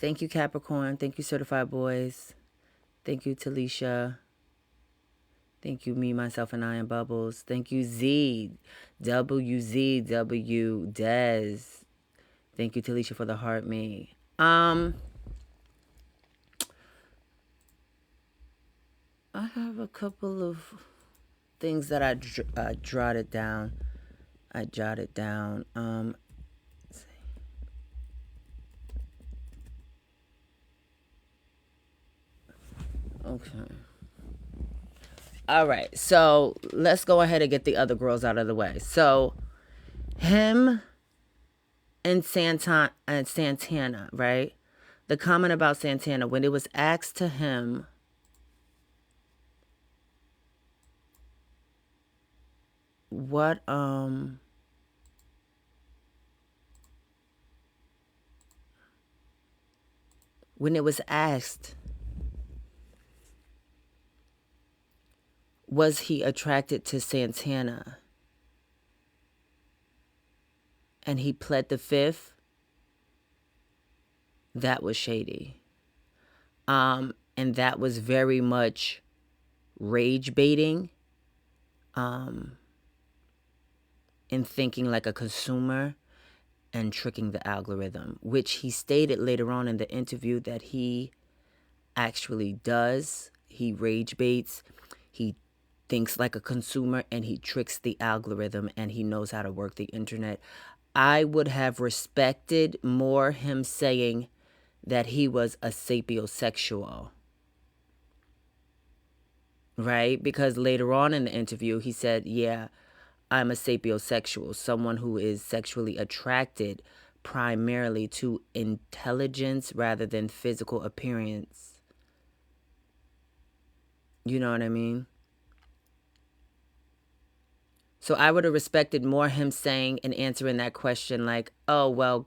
Thank you, Capricorn. Thank you, Certified Boys. Thank you, Talisha. Thank you, Me, Myself, and I, and Bubbles. Thank you, Z. WZW Des. Thank you, Talisha, for the heart me. I have a couple of things that I jotted down. Okay. All right. So let's go ahead and get the other girls out of the way. So him and Santana, right? The comment about Santana, when it was asked to him, what when it was asked, was he attracted to Santana? And he pled the fifth. That was shady. And that was very much rage baiting. And thinking like a consumer and tricking the algorithm, which he stated later on in the interview that he actually does. He rage baits. He thinks like a consumer and he tricks the algorithm and he knows how to work the internet. I would have respected more him saying that he was a sapiosexual. Right? Because later on in the interview, he said, yeah, I'm a sapiosexual, someone who is sexually attracted primarily to intelligence rather than physical appearance. You know what I mean? So I would have respected more him saying and answering that question like, oh, well,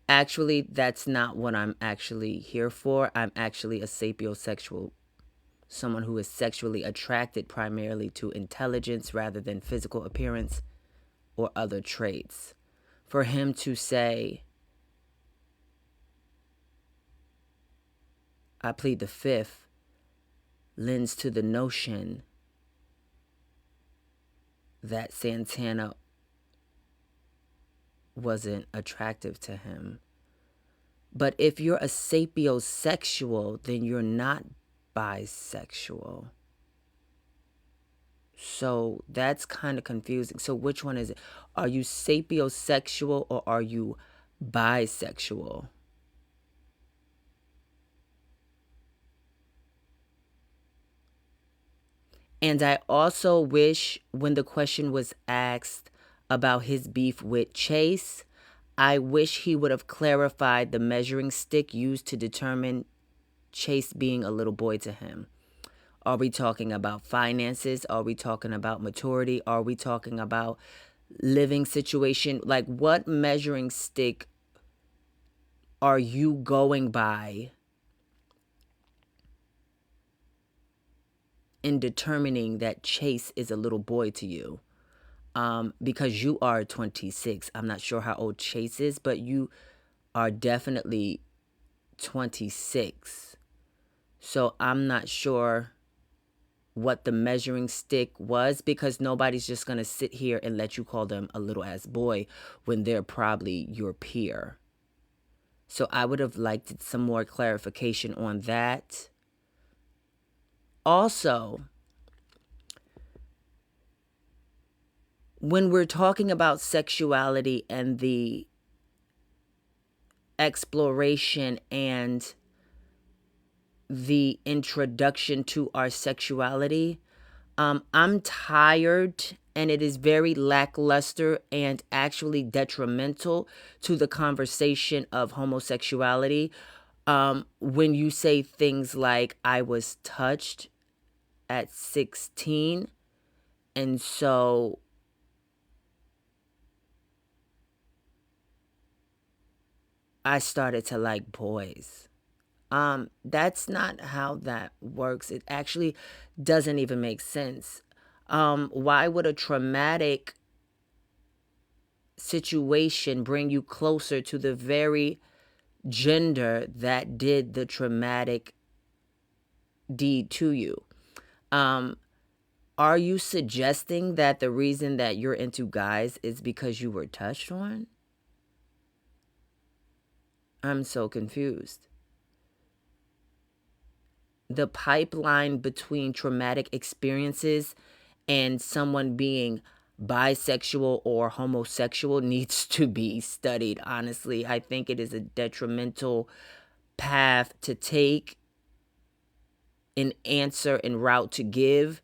actually, that's not what I'm actually here for. I'm actually a sapiosexual, someone who is sexually attracted primarily to intelligence rather than physical appearance or other traits. For him to say, I plead the fifth, lends to the notion that Santana wasn't attractive to him. But if you're a sapiosexual, then you're not bisexual. So that's kind of confusing. So which one is it? Are you sapiosexual or are you bisexual? And I also wish when the question was asked about his beef with Chase, I wish he would have clarified the measuring stick used to determine Chase being a little boy to him. Are we talking about finances? Are we talking about maturity? Are we talking about living situation? Like, what measuring stick are you going by in determining that Chase is a little boy to you? Because you are 26. I'm not sure how old Chase is, but you are definitely 26. So I'm not sure what the measuring stick was, because nobody's just going to sit here and let you call them a little ass boy when they're probably your peer. So I would have liked some more clarification on that. Also, when we're talking about sexuality and the exploration and the introduction to our sexuality, I'm tired, and it is very lackluster and actually detrimental to the conversation of homosexuality. When you say things like, I was touched at 16, and so I started to like boys. That's not how that works. It actually doesn't even make sense. Why would a traumatic situation bring you closer to the very gender that did the traumatic deed to you. Are you suggesting that the reason that you're into guys is because you were touched on? I'm so confused. The pipeline between traumatic experiences and someone being bisexual or homosexual needs to be studied, honestly. I think it is a detrimental path to take, an answer and route to give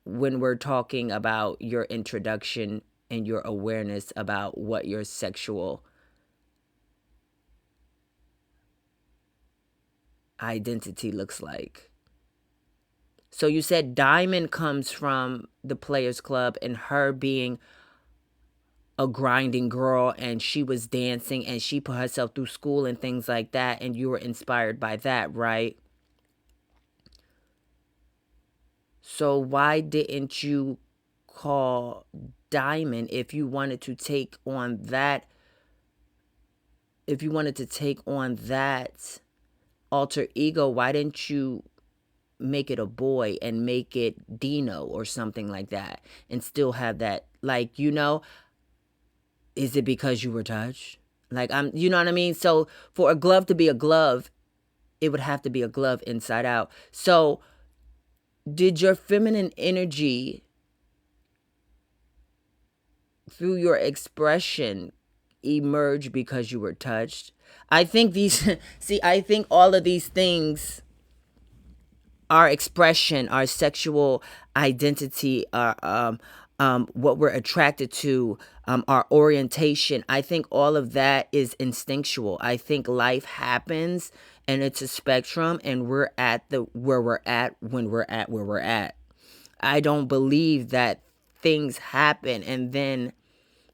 when we're talking about your introduction and your awareness about what your sexual identity looks like. So you said Diamond comes from the Players Club and her being a grinding girl, and she was dancing and she put herself through school and things like that, and you were inspired by that, right? So why didn't you call Diamond if you wanted to take on that, alter ego? Why didn't you make it a boy and make it Dino or something like that and still have that, like, is it because you were touched? Like, you know what I mean? So for a glove to be a glove, it would have to be a glove inside out. So did your feminine energy through your expression emerge because you were touched? I think I think all of these things, our expression, our sexual identity, our what we're attracted to, our orientation. I think all of that is instinctual. I think life happens and it's a spectrum, and we're at the where we're at when we're at where we're at. I don't believe that things happen and then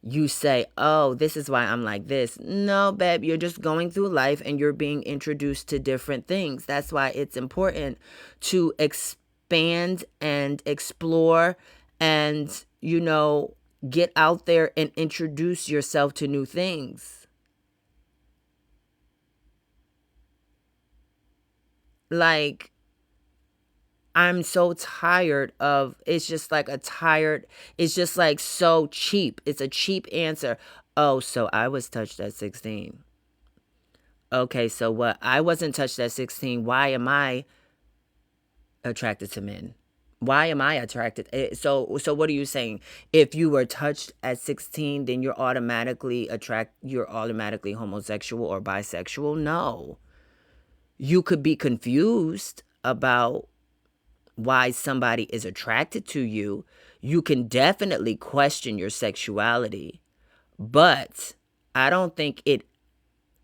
you say, oh, this is why I'm like this. No, babe, you're just going through life and you're being introduced to different things. That's why it's important to expand and explore and, get out there and introduce yourself to new things. Like, I'm so tired of, it's just like so cheap. It's a cheap answer. Oh, so I was touched at 16. Okay, so what? I wasn't touched at 16. Why am I attracted to men? Why am I attracted? So what are you saying? If you were touched at 16, then you're automatically homosexual or bisexual? No. You could be confused about why somebody is attracted to you. You can definitely question your sexuality, but I don't think it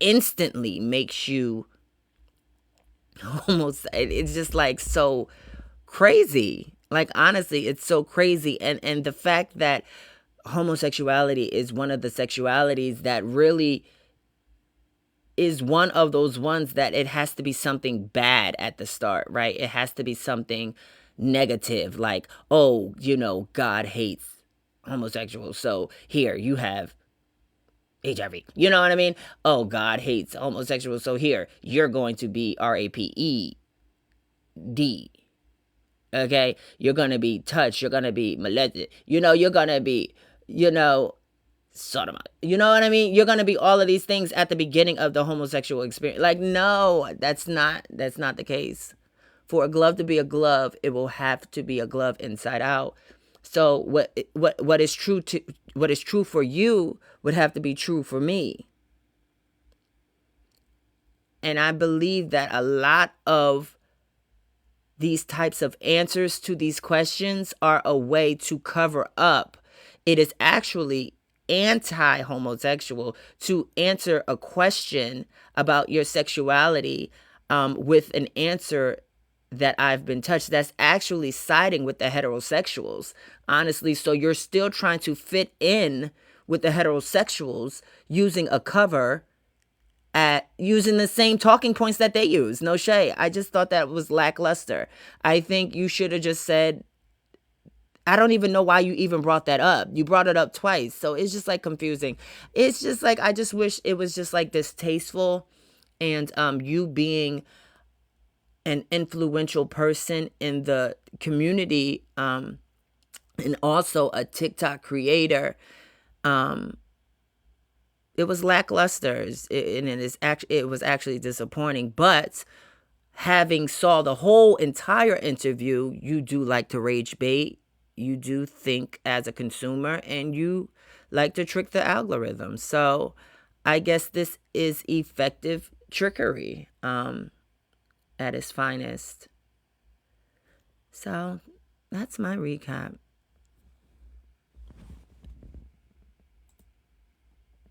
instantly makes you almost, it's just like so crazy. Like, honestly, it's so crazy. And the fact that homosexuality is one of the sexualities that really is one of those ones that it has to be something bad at the start, right? It has to be something negative, like, oh, God hates homosexuals, so here you have HIV. You know what I mean? Oh, God hates homosexuals, so here you're going to be RAPED. Okay, you're gonna be touched, you're gonna be molested, you're gonna be, sodomite. You know what I mean? You're gonna be all of these things at the beginning of the homosexual experience. Like, no, that's not the case. For a glove to be a glove, it will have to be a glove inside out. So what is true for you would have to be true for me. And I believe that a lot of these types of answers to these questions are a way to cover up. It is actually anti-homosexual to answer a question about your sexuality with an answer that I've been touched. That's actually siding with the heterosexuals, honestly. So you're still trying to fit in with the heterosexuals using a cover at using the same talking points that they use. No shade. I just thought that was lackluster. I think you should have just said, I don't even know why you even brought that up. You brought it up twice. So it's just like confusing. It's just like, I just wish it was just like distasteful. And you being an influential person in the community, and also a TikTok creator, it was lackluster, and it was actually disappointing. But having saw the whole entire interview, you do like to rage bait. You do think as a consumer, and you like to trick the algorithm. So I guess this is effective trickery at its finest. So that's my recap.